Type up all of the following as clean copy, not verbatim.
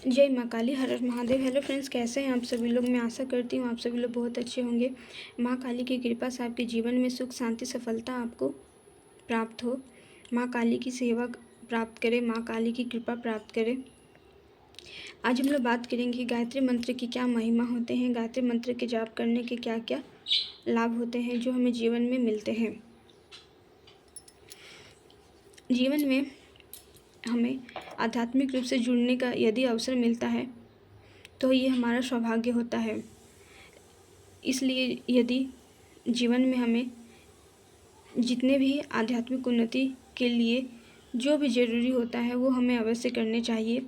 जय माँ काली, हर हर Mahadev. Hello friends, कैसे हैं आप सभी लोग। मैं आशा करती हूँ आप सभी लोग बहुत अच्छे होंगे। माँ काली की कृपा से आपके जीवन में सुख शांति सफलता आपको प्राप्त हो। माँ काली की सेवा प्राप्त करें, माँ काली की कृपा प्राप्त करें। आज हम लोग बात करेंगे कि गायत्री मंत्र की क्या महिमा होते हैं, गायत्री मंत्र के जाप करने के क्या क्या लाभ होते हैं जो हमें जीवन में मिलते हैं। जीवन में हमें आध्यात्मिक रूप से जुड़ने का यदि अवसर मिलता है तो ये हमारा सौभाग्य होता है। इसलिए यदि जीवन में हमें जितने भी आध्यात्मिक उन्नति के लिए जो भी ज़रूरी होता है वो हमें अवश्य करने चाहिए।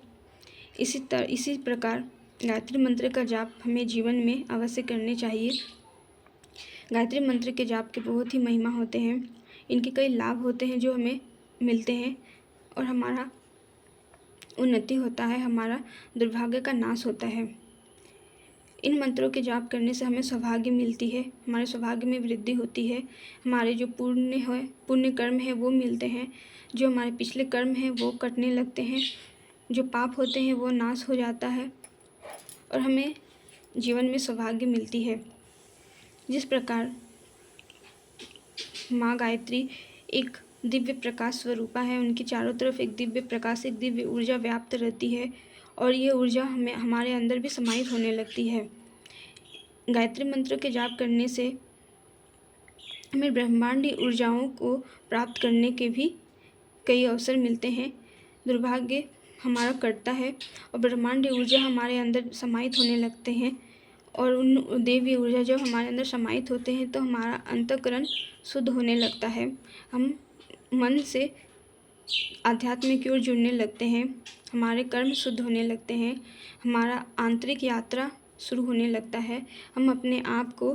इसी प्रकार गायत्री मंत्र का जाप हमें जीवन में अवश्य करने चाहिए। गायत्री मंत्र के जाप के बहुत ही महिमा होते हैं, इनके कई लाभ होते हैं जो हमें मिलते हैं और हमारा उन्नति होता है, हमारा दुर्भाग्य का नाश होता है। इन मंत्रों के जाप करने से हमें सौभाग्य मिलती है, हमारे सौभाग्य में वृद्धि होती है। हमारे जो पुण्य कर्म है वो मिलते हैं, जो हमारे पिछले कर्म हैं वो कटने लगते हैं, जो पाप होते हैं वो नाश हो जाता है और हमें जीवन में सौभाग्य मिलती है। जिस प्रकार माँ गायत्री एक दिव्य प्रकाश स्वरूपा है, उनके चारों तरफ एक दिव्य प्रकाश, एक दिव्य ऊर्जा व्याप्त रहती है और ये ऊर्जा हमारे अंदर भी समाहित होने लगती है। गायत्री मंत्र के जाप करने से हमें ब्रह्मांडी ऊर्जाओं को प्राप्त करने के भी कई अवसर मिलते हैं। दुर्भाग्य हमारा कटता है और ब्रह्मांडी ऊर्जा हमारे अंदर समाहित होने लगते हैं और उन देवी ऊर्जा जब हमारे अंदर समाहित होते हैं तो हमारा अंतःकरण शुद्ध होने लगता है। हम मन से आध्यात्म की ओर जुड़ने लगते हैं, हमारे कर्म शुद्ध होने लगते हैं, हमारा आंतरिक यात्रा शुरू होने लगता है, हम अपने आप को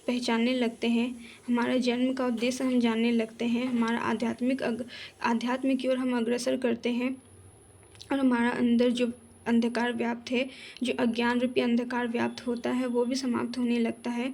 पहचानने लगते हैं, हमारा जन्म का उद्देश्य हम जानने लगते हैं, हमारा आध्यात्म की ओर हम अग्रसर करते हैं और हमारा अंदर जो अंधकार व्याप्त है, जो अज्ञान रूपी अंधकार व्याप्त होता है वो भी समाप्त होने लगता है।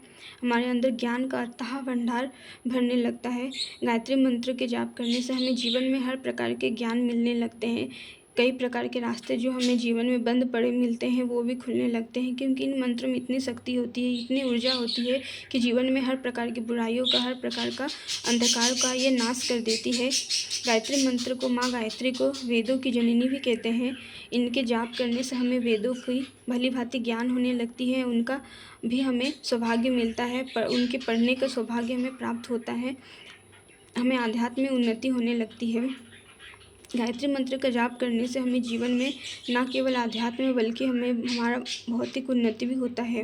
हमारे अंदर ज्ञान का अथाह भंडार भरने लगता है। गायत्री मंत्र के जाप करने से हमें जीवन में हर प्रकार के ज्ञान मिलने लगते हैं। कई प्रकार के रास्ते जो हमें जीवन में बंद पड़े मिलते हैं वो भी खुलने लगते हैं, क्योंकि इन मंत्रों में इतनी शक्ति होती है, इतनी ऊर्जा होती है कि जीवन में हर प्रकार की बुराइयों का, हर प्रकार का अंधकार का ये नाश कर देती है। गायत्री मंत्र को, माँ गायत्री को वेदों की जननी भी कहते हैं। इनके जाप करने से हमें वेदों की भली भांति ज्ञान होने लगती है, उनका भी हमें सौभाग्य मिलता है, पर उनके पढ़ने का सौभाग्य हमें प्राप्त होता है, हमें आध्यात्म में उन्नति होने लगती है। गायत्री मंत्र का जाप करने से हमें जीवन में न केवल आध्यात्म में बल्कि हमारा भौतिक उन्नति भी होता है।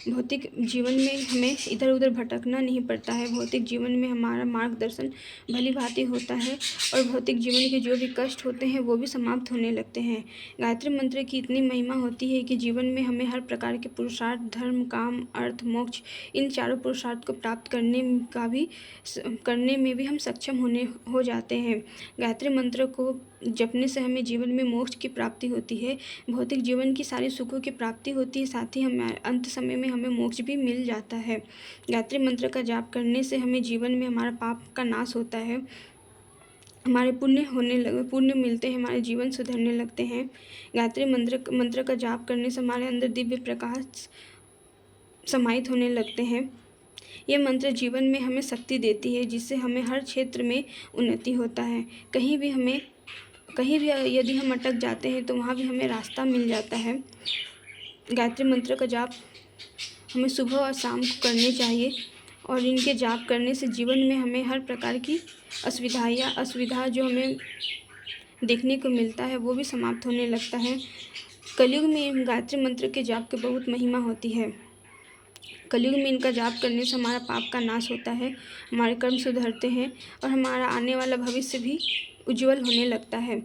भौतिक जीवन में हमें इधर उधर भटकना नहीं पड़ता है, भौतिक जीवन में हमारा मार्गदर्शन भली भांति होता है और भौतिक जीवन के जो भी कष्ट होते हैं वो भी समाप्त होने लगते हैं। गायत्री मंत्र की इतनी महिमा होती है कि जीवन में हमें हर प्रकार के पुरुषार्थ, धर्म, काम, अर्थ, मोक्ष, इन चारों पुरुषार्थ को प्राप्त करने में भी हम सक्षम हो जाते हैं। गायत्री मंत्र को जपने से हमें जीवन में मोक्ष की प्राप्ति होती है, भौतिक जीवन की सारी सुखों की प्राप्ति होती है, साथ ही हमें अंत समय में हमें मोक्ष भी मिल जाता है। गायत्री मंत्र का जाप करने से हमें जीवन में हमारा पाप का नाश होता है, हमारे पुण्य मिलते हैं, हमारे जीवन सुधरने लगते हैं। गायत्री मंत्र का जाप करने से हमारे अंदर दिव्य प्रकाश समाहित होने लगते हैं। ये मंत्र जीवन में हमें शक्ति देती है, जिससे हमें हर क्षेत्र में उन्नति होता है। कहीं भी यदि हम अटक जाते हैं तो वहाँ भी हमें रास्ता मिल जाता है। गायत्री मंत्र का जाप हमें सुबह और शाम को करने चाहिए और इनके जाप करने से जीवन में हमें हर प्रकार की असुविधा जो हमें देखने को मिलता है वो भी समाप्त होने लगता है। कलयुग में गायत्री मंत्र के जाप की बहुत महिमा होती है। कलयुग में इनका जाप करने से हमारा पाप का नाश होता है, हमारे कर्म सुधरते हैं और हमारा आने वाला भविष्य भी उज्जवल होने लगता है।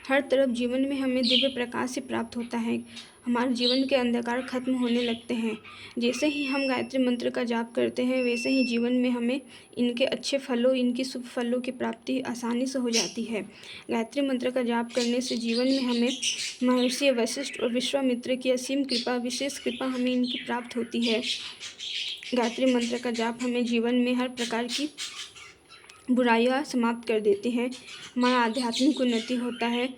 हर तरफ जीवन में हमें दिव्य प्रकाश से प्राप्त होता है, हमारे जीवन के अंधकार खत्म होने लगते हैं। जैसे ही हम गायत्री मंत्र का जाप करते हैं वैसे ही जीवन में हमें इनके अच्छे फलों, इनकी शुभ फलों की प्राप्ति आसानी से हो जाती है। गायत्री मंत्र का जाप करने से जीवन में हमें महर्षि वशिष्ठ और विश्वामित्र की असीम कृपा, विशेष कृपा हमें इनकी प्राप्त होती है। गायत्री मंत्र का जाप हमें जीवन में हर प्रकार की बुराइयां समाप्त कर देती हैं, हमारा आध्यात्मिक उन्नति होता है,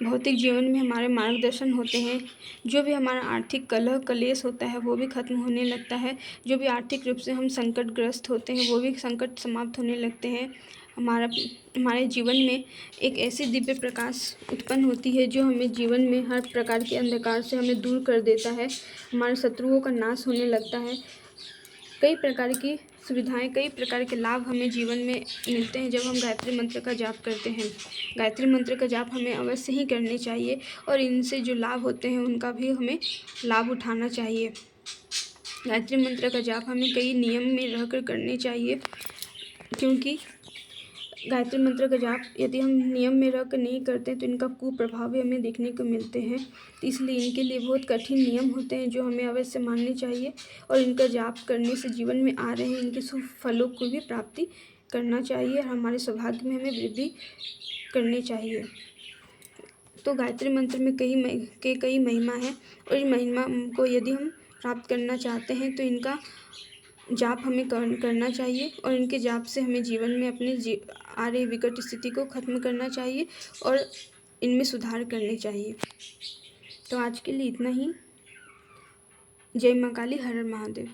भौतिक जीवन में हमारे मार्गदर्शन होते हैं। जो भी हमारा आर्थिक कलह कलेश होता है वो भी खत्म होने लगता है। जो भी आर्थिक रूप से हम संकटग्रस्त होते हैं वो भी संकट समाप्त होने लगते हैं। हमारे जीवन में एक ऐसी दिव्य प्रकाश उत्पन्न होती है जो हमें जीवन में हर प्रकार के अंधकार से हमें दूर कर देता है। हमारे शत्रुओं का नाश होने लगता है। कई प्रकार की सुविधाएं, कई प्रकार के लाभ हमें जीवन में मिलते हैं जब हम गायत्री मंत्र का जाप करते हैं। गायत्री मंत्र का जाप हमें अवश्य ही करनी चाहिए और इनसे जो लाभ होते हैं उनका भी हमें लाभ उठाना चाहिए। गायत्री मंत्र का जाप हमें कई नियम में रहकर करने चाहिए, क्योंकि गायत्री मंत्र का जाप यदि हम नियम में रहकर नहीं करते तो इनका कुप्रभाव भी हमें देखने को मिलते हैं। तो इसलिए इनके लिए बहुत कठिन नियम होते हैं जो हमें अवश्य मानने चाहिए और इनका जाप करने से जीवन में आ रहे इनके शुभ फलों को भी प्राप्ति करना चाहिए और हमारे सौभाग्य में हमें वृद्धि करनी चाहिए। तो गायत्री मंत्र में कई महिमा है और इन महिमा को यदि हम प्राप्त करना चाहते हैं तो इनका जाप हमें करना चाहिए और इनके जाप से हमें जीवन में अपने आ रही विकट स्थिति को खत्म करना चाहिए और इनमें सुधार करने चाहिए। तो आज के लिए इतना ही। जय माँ काली, हर हर महादेव।